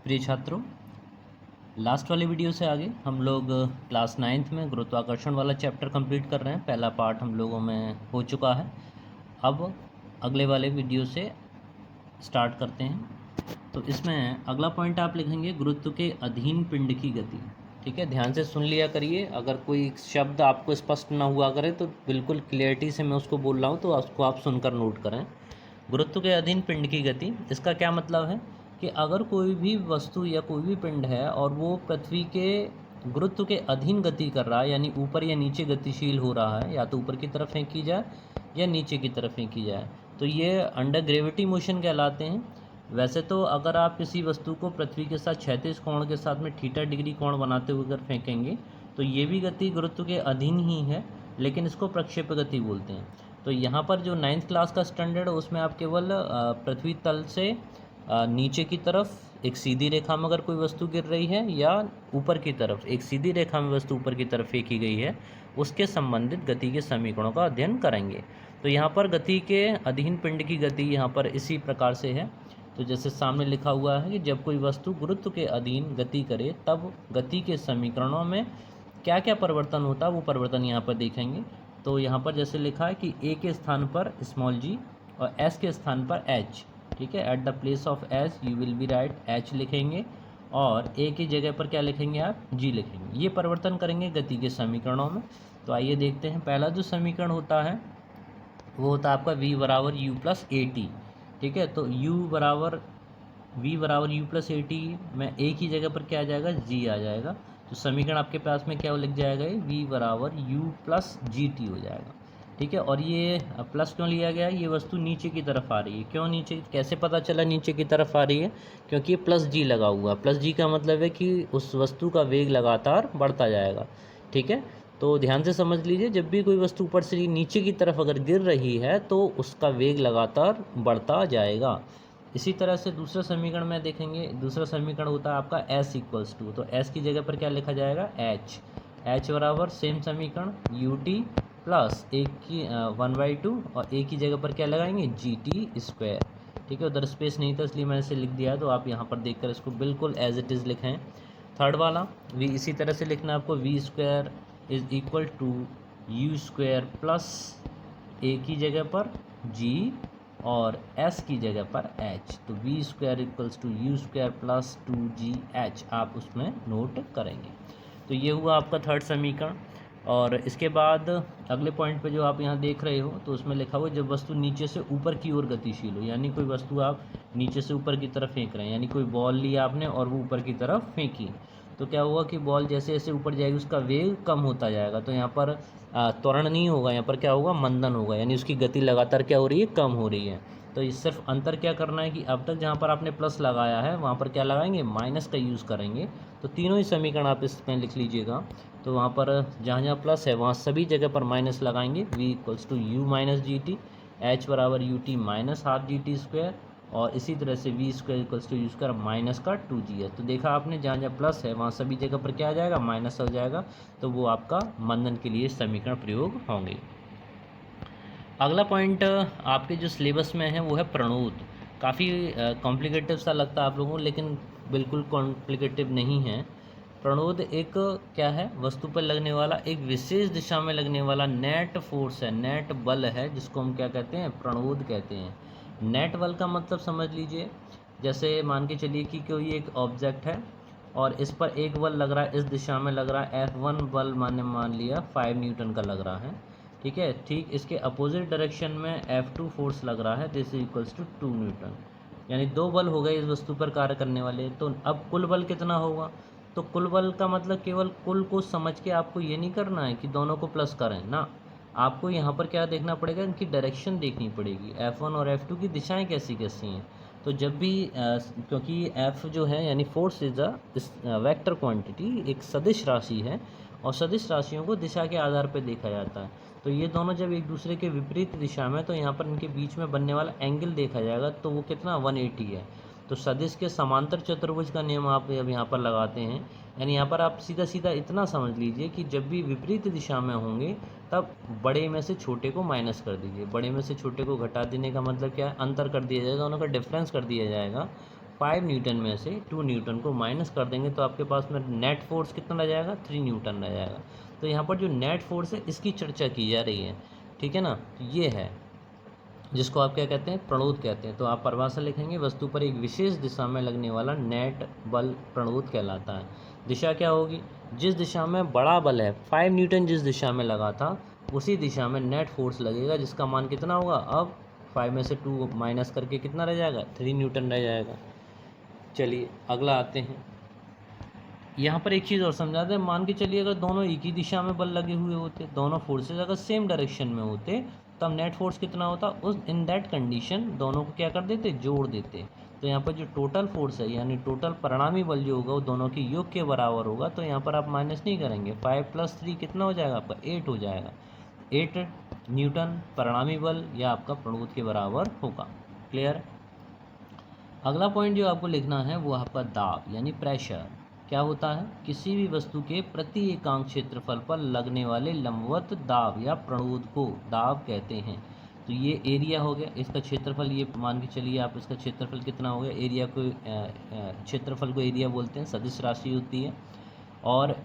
प्रिय छात्रों, लास्ट वाले वीडियो से आगे हम लोग क्लास 9th में गुरुत्वाकर्षण वाला चैप्टर कंप्लीट कर रहे हैं। पहला पार्ट हम लोगों में हो चुका है। अब अगले वाले वीडियो से स्टार्ट करते हैं। तो इसमें अगला पॉइंट आप लिखेंगे गुरुत्व के अधीन पिंड की गति। ठीक है, ध्यान से सुन लिया करिए। अगर कोई शब्द आपको स्पष्ट ना हुआ करे तो बिल्कुल क्लियरिटी से मैं उसको बोल रहा हूँ, तो उसको आप सुनकर नोट करें। गुरुत्व के अधीन पिंड की गति, इसका क्या मतलब है कि अगर कोई भी वस्तु या कोई भी पिंड है और वो पृथ्वी के गुरुत्व के अधीन गति कर रहा है, यानी ऊपर या नीचे गतिशील हो रहा है, या तो ऊपर की तरफ फेंकी जाए या नीचे की तरफ फेंकी जाए, तो ये अंडर ग्रेविटी मोशन कहलाते हैं। वैसे तो अगर आप किसी वस्तु को पृथ्वी के साथ क्षैतिज कोण के साथ में थीटा डिग्री कोण बनाते हुए अगर फेंकेंगे तो ये भी गति गुरुत्व के अधीन ही है, लेकिन इसको प्रक्षेप गति बोलते हैं। तो यहाँ पर जो 9th क्लास का स्टैंडर्ड है उसमें आप केवल पृथ्वी तल से नीचे की तरफ एक सीधी रेखा में अगर कोई वस्तु गिर रही है या ऊपर की तरफ एक सीधी रेखा में वस्तु ऊपर की तरफ फेंकी गई है, उसके संबंधित गति के समीकरणों का अध्ययन करेंगे। तो यहाँ पर गति के अधीन पिंड की गति यहाँ पर इसी प्रकार से है। तो जैसे सामने लिखा हुआ है कि जब कोई वस्तु गुरुत्व के अधीन गति करे तब गति के समीकरणों में क्या क्या परिवर्तन होता है वो परिवर्तन यहाँ पर देखेंगे। तो यहाँ पर जैसे लिखा है कि ए के स्थान पर स्मॉल जी और एस के स्थान पर एच। ठीक है, at the place of H U will be right H लिखेंगे और ए की जगह पर क्या लिखेंगे आप, जी लिखेंगे। ये परिवर्तन करेंगे गति के समीकरणों में। तो आइए देखते हैं। पहला जो समीकरण होता है वो होता है आपका v बराबर यू प्लस ए टी। ठीक है, तो v बराबर यू प्लस ए टी में ए की जगह पर क्या आ जाएगा, g आ जाएगा। तो समीकरण आपके पास में क्या लिख जाएगा, v बराबर u प्लस जी टी हो जाएगा। ठीक है, और ये प्लस क्यों लिया गया है, ये वस्तु नीचे की तरफ आ रही है। क्यों नीचे, कैसे पता चला नीचे की तरफ आ रही है, क्योंकि ये प्लस जी लगा हुआ। प्लस जी का मतलब है कि उस वस्तु का वेग लगातार बढ़ता जाएगा। ठीक है, तो ध्यान से समझ लीजिए, जब भी कोई वस्तु ऊपर से नीचे की तरफ अगर गिर रही है तो उसका वेग लगातार बढ़ता जाएगा। इसी तरह से दूसरा समीकरण में देखेंगे। दूसरा समीकरण होता है आपका s इक्वल्स टू, तो s की जगह पर क्या लिखा जाएगा, h बराबर सेम समीकरण यू टी प्लस एक की 1/2 और a की जगह पर क्या लगाएंगे, जी टी स्क्वायर। ठीक है, उधर स्पेस नहीं था इसलिए मैंने इसे लिख दिया, तो आप यहाँ पर देखकर इसको बिल्कुल एज इट इज़ लिखें। थर्ड वाला v इसी तरह से लिखना है आपको, V square is equal to U square plus A की जगह पर जी और s की जगह पर h। तो V square equals to U square plus 2gh आप उसमें नोट करेंगे। तो ये हुआ आपका थर्ड समीकरण। और इसके बाद अगले पॉइंट पे जो आप यहाँ देख रहे हो तो उसमें लिखा हुआ जब वस्तु नीचे से ऊपर की ओर गतिशील हो, यानी कोई वस्तु आप नीचे से ऊपर की तरफ फेंक रहे हैं, यानी कोई बॉल ली आपने और वो ऊपर की तरफ फेंकी, तो क्या हुआ कि बॉल जैसे जैसे ऊपर जाएगी उसका वेग कम होता जाएगा। तो यहाँ पर त्वरण नहीं होगा, यहाँ पर क्या होगा, मंदन होगा, यानी उसकी गति लगातार क्या हो रही है, कम हो रही है। तो इस सिर्फ अंतर क्या करना है कि अब तक जहाँ पर आपने प्लस लगाया है वहाँ पर क्या लगाएंगे, माइनस का यूज़ करेंगे। तो तीनों ही समीकरण आप इसमें लिख लीजिएगा। तो वहाँ पर जहाँ जहाँ प्लस है वहाँ सभी जगह पर माइनस लगाएंगे। v equals to U minus G T, H बराबर U T minus half G T square, और इसी तरह से V square equals to U square minus का 2g है। तो देखा आपने जहाँ जहाँ प्लस है वहाँ सभी जगह पर क्या आ जाएगा, माइनस हो जाएगा। तो वो आपका मंदन के लिए समीकरण प्रयोग होंगे। अगला पॉइंट आपके जो सिलेबस में है वो है प्रणोद। काफ़ी कॉम्प्लिकेटिव सा लगता है आप लोगों को, लेकिन बिल्कुल कॉम्प्लिकेटिव नहीं है। प्रणोद एक क्या है, वस्तु पर लगने वाला एक विशेष दिशा में लगने वाला नेट फोर्स है, नेट बल है, जिसको हम क्या कहते हैं, प्रणोद कहते हैं। नेट बल का मतलब समझ लीजिए, जैसे मान के चलिए कि कोई एक ऑब्जेक्ट है और इस पर एक बल लग रहा है, इस दिशा में लग रहा है, F1 बल मान लिया 5 न्यूटन का लग रहा है। ठीक है, ठीक इसके अपोजिट डायरेक्शन में F2 फोर्स लग रहा है, दिस इक्वल्स टू 2 न्यूटन, यानी दो बल हो गए इस वस्तु पर कार्य करने वाले। तो अब कुल बल कितना होगा, तो कुल बल का मतलब केवल कुल को समझ के आपको ये नहीं करना है कि दोनों को प्लस करें ना, आपको यहाँ पर क्या देखना पड़ेगा, इनकी डायरेक्शन देखनी पड़ेगी, F1 और F2 की दिशाएं कैसी कैसी हैं। तो जब भी क्योंकि F जो है यानी force is a vector quantity, एक सदिश राशि है और सदिश राशियों को दिशा के आधार पर देखा जाता है। तो ये दोनों जब एक दूसरे के विपरीत दिशा में, तो यहाँ पर इनके बीच में बनने वाला एंगल देखा जाएगा, तो वो कितना 180 है। तो सदिश के समांतर चतुर्भुज का नियम आप अब यहाँ पर लगाते हैं, यानी यहाँ पर आप सीधा सीधा इतना समझ लीजिए कि जब भी विपरीत दिशा में होंगे तब बड़े में से छोटे को माइनस कर दीजिए। बड़े में से छोटे को घटा देने का मतलब क्या है, अंतर कर दिया जाएगा, दोनों का डिफरेंस कर दिया जाएगा। 5 न्यूटन में से 2 न्यूटन को माइनस कर देंगे तो आपके पास में नेट फोर्स कितना रह जाएगा, 3 न्यूटन रह जाएगा। तो यहाँ पर जो नेट फोर्स है इसकी चर्चा की जा रही है, ठीक है ना। तो ये है जिसको आप क्या कहते हैं, प्रणोद कहते हैं। तो आप परिभाषा लिखेंगे, वस्तु पर एक विशेष दिशा में लगने वाला नेट बल प्रणोद कहलाता है। दिशा क्या होगी, जिस दिशा में बड़ा बल है 5 न्यूटन जिस दिशा में लगा था उसी दिशा में नेट फोर्स लगेगा, जिसका मान कितना होगा, अब 5 में से 2 माइनस करके कितना रह जाएगा, 3 न्यूटन रह जाएगा। चलिए अगला आते हैं। यहाँ पर एक चीज़ और समझा दें, मान के चलिए अगर दोनों एक ही दिशा में बल लगे हुए होते, दोनों फोर्सेज अगर सेम डायरेक्शन में होते, तब नेट फोर्स कितना होता, उस इन दैट कंडीशन दोनों को क्या कर देते, जोड़ देते। तो यहाँ पर जो टोटल फोर्स है यानी टोटल परिणामी बल जो होगा वो दोनों के योग के बराबर होगा। तो यहाँ पर आप माइनस नहीं करेंगे, 5 + 3 कितना हो जाएगा आपका, 8 हो जाएगा। 8 न्यूटन परिणामी बल या आपका प्रणोद के बराबर होगा। क्लियर। अगला पॉइंट जो आपको लिखना है वो आपका दाब यानी प्रेशर। क्या होता है, किसी भी वस्तु के प्रति एकांक क्षेत्रफल पर लगने वाले लंबवत दाब या प्रणोद को दाब कहते हैं। तो ये एरिया हो गया, इसका क्षेत्रफल, ये मान के चलिए आप इसका क्षेत्रफल कितना हो गया, एरिया को क्षेत्रफल को एरिया बोलते हैं, सदिश राशि होती है। और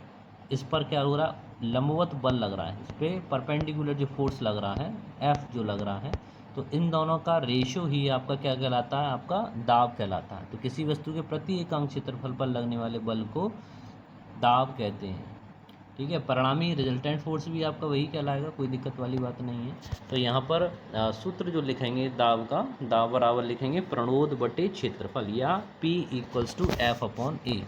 इस पर क्या हो रहा, लंबवत बल लग रहा है, इस पर परपेंडिकुलर जो फोर्स लग रहा है, एफ जो लग रहा है, तो इन दोनों का रेशो ही आपका क्या कहलाता है, आपका दाब कहलाता है। तो किसी वस्तु के प्रति एकांक क्षेत्रफल पर लगने वाले बल को दाब कहते हैं, ठीक है। परिणामी रिजल्टेंट फोर्स भी आपका वही कहलाएगा, कोई दिक्कत वाली बात नहीं है। तो यहाँ पर सूत्र जो लिखेंगे दाब का, दाब बराबर लिखेंगे प्रणोद बटे क्षेत्रफल या P = F/A,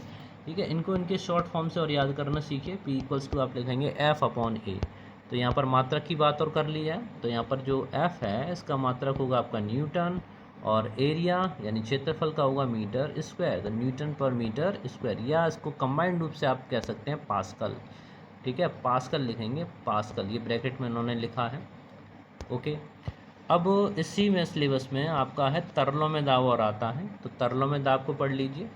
ठीक है। इनको इनके शॉर्ट फॉर्म से और याद करना सीखिए। P = आप लिखेंगे F/A। तो यहाँ पर मात्रक की बात और कर ली जाए तो यहाँ पर जो F है इसका मात्रक होगा आपका न्यूटन, और एरिया यानी क्षेत्रफल का होगा मीटर स्क्वायर, तो न्यूटन पर मीटर स्क्वायर, या इसको कंबाइंड रूप से आप कह सकते हैं पास्कल, ठीक है। पास्कल लिखेंगे, पास्कल, ये ब्रैकेट में उन्होंने लिखा है, ओके। अब इसी में सिलेबस में आपका है तरलों में दाब और आता है, तो तरलों में दाब को पढ़ लीजिए।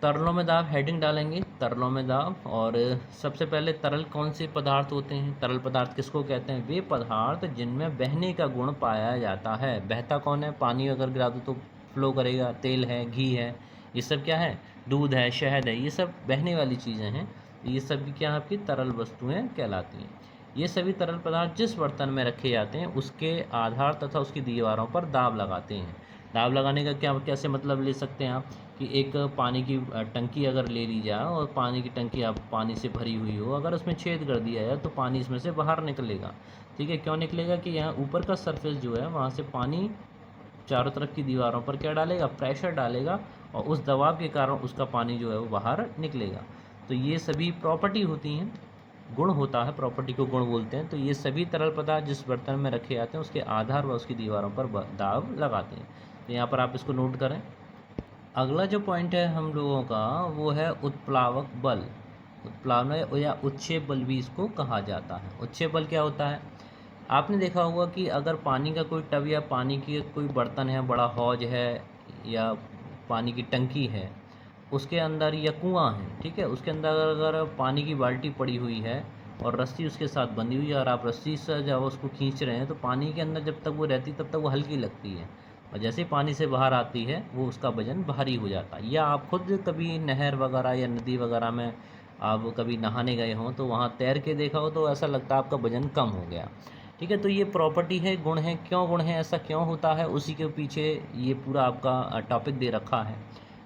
तरलों में दाब हेडिंग डालेंगे, तरलों में दाब। और सबसे पहले तरल कौन से पदार्थ होते हैं, तरल पदार्थ किसको कहते हैं, वे पदार्थ जिनमें बहने का गुण पाया जाता है। बहता कौन है, पानी अगर गिरा दो तो फ्लो करेगा, तेल है, घी है, ये सब क्या है, दूध है, शहद है, ये सब बहने वाली चीज़ें हैं। ये सभी क्या आपकी तरल वस्तुएं कहलाती हैं। ये सभी तरल पदार्थ जिस बर्तन में रखे जाते हैं उसके आधार तथा उसकी दीवारों पर दाब लगाते हैं। दाब लगाने का क्या कैसे मतलब ले सकते हैं आप, कि एक पानी की टंकी अगर ले ली जाए और पानी की टंकी आप पानी से भरी हुई हो, अगर उसमें छेद कर दिया जाए तो पानी इसमें से बाहर निकलेगा, ठीक है। क्यों निकलेगा, कि यहाँ ऊपर का सरफेस जो है वहाँ से पानी चारों तरफ की दीवारों पर क्या डालेगा, प्रेशर डालेगा, और उस दबाव के कारण उसका पानी जो है वो बाहर निकलेगा। तो ये सभी प्रॉपर्टी होती हैं, गुण होता है, प्रॉपर्टी को गुण बोलते हैं। तो ये सभी तरल पदार्थ जिस बर्तन में रखे जाते हैं उसके आधार व उसकी दीवारों पर दाब लगाते हैं। तो यहाँ पर आप इसको नोट करें। अगला जो पॉइंट है हम लोगों का वो है उत्प्लावक बल। उत्प्लावक या उत्क्षेप बल भी इसको कहा जाता है। उत्क्षेप बल क्या होता है, आपने देखा होगा कि अगर पानी का कोई टब या पानी की कोई बर्तन है, बड़ा हौज है या पानी की टंकी है, उसके अंदर या कुआं है, ठीक है, उसके अंदर अगर पानी की बाल्टी पड़ी हुई है और रस्सी उसके साथ बंधी हुई है और आप रस्सी से जब उसको खींच रहे हैं तो पानी के अंदर जब तक वो रहती तब तक वो हल्की लगती है, और जैसे ही पानी से बाहर आती है वो उसका वजन भारी हो जाता है। या आप खुद कभी नहर वगैरह या नदी वगैरह में आप कभी नहाने गए हों तो वहाँ तैर के देखा हो तो ऐसा लगता है आपका वजन कम हो गया, ठीक है। तो ये प्रॉपर्टी है, गुण है। क्यों गुण है, ऐसा क्यों होता है, उसी के पीछे ये पूरा आपका टॉपिक दे रखा है।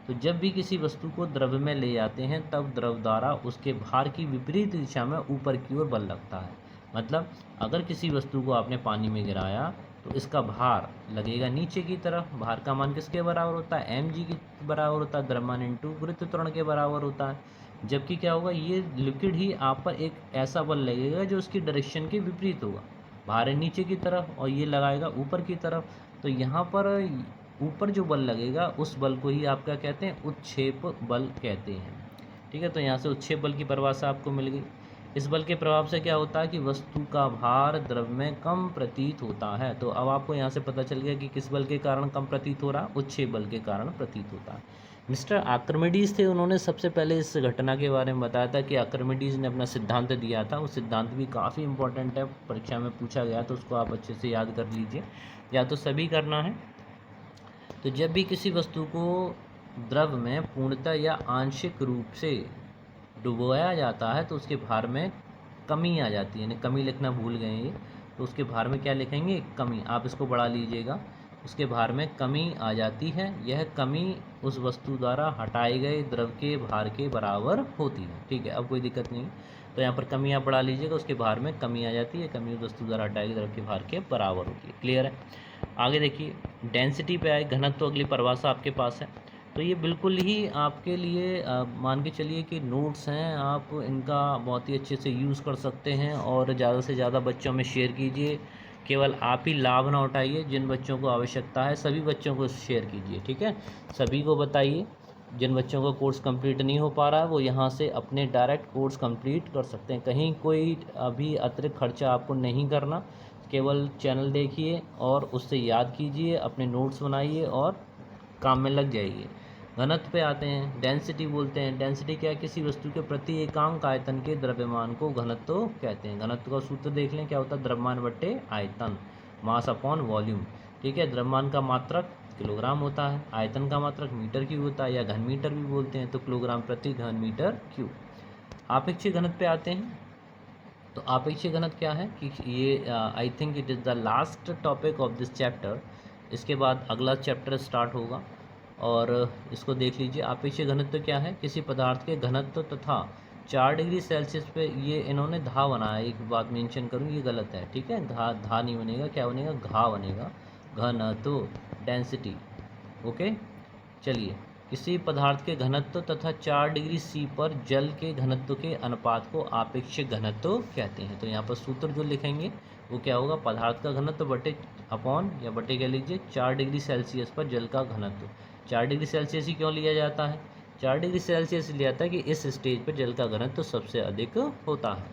तो जब भी किसी वस्तु को द्रव्य में ले जाते हैं तब द्रव द्वारा उसके भार की विपरीत दिशा में ऊपर की ओर बल लगता है। मतलब अगर किसी वस्तु को आपने पानी में गिराया तो इसका भार लगेगा नीचे की तरफ। भार का मान किसके बराबर होता है, mg के बराबर होता है, द्रव्यमान इंटू गुरुत्व त्वरण के बराबर होता है। जबकि क्या होगा, ये लिक्विड ही आप पर एक ऐसा बल लगेगा जो उसकी डायरेक्शन के विपरीत होगा। भार है नीचे की तरफ और ये लगाएगा ऊपर की तरफ, तो यहाँ पर ऊपर जो बल लगेगा उस बल को ही आप क्या कहते हैं, उत्क्षेप बल कहते हैं, ठीक है। तो यहाँ से उत्क्षेप बल की परिभाषा आपको मिल गई। इस बल के प्रभाव से क्या होता है कि वस्तु का भार द्रव्य में कम प्रतीत होता है। तो अब आपको यहाँ से पता चल गया कि किस बल के कारण कम प्रतीत हो रहा, उत्क्षेप बल के कारण प्रतीत होता है। मिस्टर आर्किमिडीज थे, उन्होंने सबसे पहले इस घटना के बारे में बताया था कि आर्किमिडीज ने अपना सिद्धांत दिया था। वो सिद्धांत भी काफ़ी इंपॉर्टेंट है, परीक्षा में पूछा गया तो उसको आप अच्छे से याद कर लीजिए, या तो सभी करना है। तो जब भी किसी वस्तु को द्रव में पूर्णतः या आंशिक रूप से डुबोया जाता है तो उसके भार में कमी आ जाती है, यानी कमी लिखना भूल गए ये, तो उसके भार में क्या लिखेंगे, कमी। आप इसको बढ़ा लीजिएगा, उसके भार में कमी आ जाती है। यह कमी उस वस्तु द्वारा हटाए गए द्रव के भार के बराबर होती है। ठीक है, अब कोई दिक्कत नहीं। तो यहाँ पर कमी आप बढ़ा लीजिएगा, उसके भार में कमी आ जाती है, कमी उस वस्तु द्वारा हटाए गए द्रव के भार के बराबर होती है। क्लियर है। आगे देखिए, डेंसिटी पे आए, घनत्व तो अगली परिभाषा आपके पास है। तो ये बिल्कुल ही आपके लिए मान के चलिए कि नोट्स हैं, आप इनका बहुत ही अच्छे से यूज़ कर सकते हैं और ज़्यादा से ज़्यादा बच्चों में शेयर कीजिए। केवल आप ही लाभ ना उठाइए, जिन बच्चों को आवश्यकता है सभी बच्चों को शेयर कीजिए। ठीक है, सभी को बताइए। जिन बच्चों का कोर्स कंप्लीट नहीं हो पा रहा है वो यहाँ से अपने डायरेक्ट कोर्स कंप्लीट कर सकते हैं। कहीं कोई अभी अतिरिक्त खर्चा आपको नहीं करना, केवल चैनल देखिए और उससे याद कीजिए, अपने नोट्स बनाइए और काम में लग जाइए। घनत्व पे आते हैं, डेंसिटी बोलते हैं। डेंसिटी क्या है, किसी वस्तु के प्रति एकांक आयतन के द्रव्यमान को घनत्व कहते हैं। घनत्व का सूत्र देख लें, क्या होता है, द्रव्यमान बट्टे आयतन, मास अपॉन वॉल्यूम। ठीक है, द्रव्यमान का मात्रक किलोग्राम होता है, आयतन का मात्रक मीटर क्यूब होता है, या घन मीटर भी बोलते हैं, तो किलोग्राम प्रति घन मीटर क्यूब। आपेक्षिक घनत्व पे आते हैं। तो आपेक्षिक घनत्व क्या है कि ये I think it is the last topic of this chapter. इसके बाद अगला चैप्टर स्टार्ट होगा और इसको देख लीजिए। आपेक्षिक घनत्व क्या है, किसी पदार्थ के घनत्व तथा 4 डिग्री सेल्सियस पे, ये इन्होंने धा बनाया, एक बात मेंशन करूँ, ये गलत है। ठीक है, धा नहीं बनेगा, क्या बनेगा, घा बनेगा, घनत्व, डेंसिटी। ओके, चलिए। किसी पदार्थ के घनत्व तथा 4 डिग्री सी पर जल के घनत्व के अनुपात को आपेक्षिक घनत्व कहते हैं। तो यहाँ पर सूत्र जो लिखेंगे वो क्या होगा, पदार्थ का घनत्व बटे अपॉन, या बटे कह लीजिए, 4 डिग्री सेल्सियस पर जल का घनत्व। 4 डिग्री सेल्सियस ही क्यों लिया जाता है, 4 डिग्री सेल्सियस लिया जाता है कि इस स्टेज पर जल का घनत्व सबसे अधिक होता है।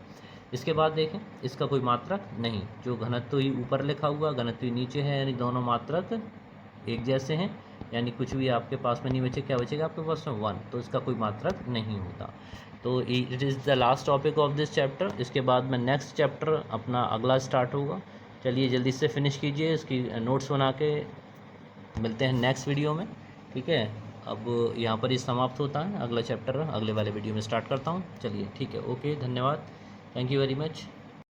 इसके बाद देखें, इसका कोई मात्रक नहीं, जो घनत्व ही ऊपर लिखा हुआ, घनत्व ही नीचे है, यानी दोनों मात्रक एक जैसे हैं, यानी कुछ भी आपके पास में नहीं बचे, क्या बचेगा आपके पास में 1, तो इसका कोई मात्रक नहीं होता। तो it is the last topic of this chapter. इसके बाद में नेक्स्ट चैप्टर अपना अगला स्टार्ट होगा। चलिए जल्दी से फिनिश कीजिए, इसकी नोट्स बना के मिलते हैं नेक्स्ट वीडियो में। ठीक है, अब यहाँ पर ही समाप्त होता है, अगला चैप्टर अगले वाले वीडियो में स्टार्ट करता हूँ। चलिए ठीक है, ओके, धन्यवाद, थैंक यू वेरी मच।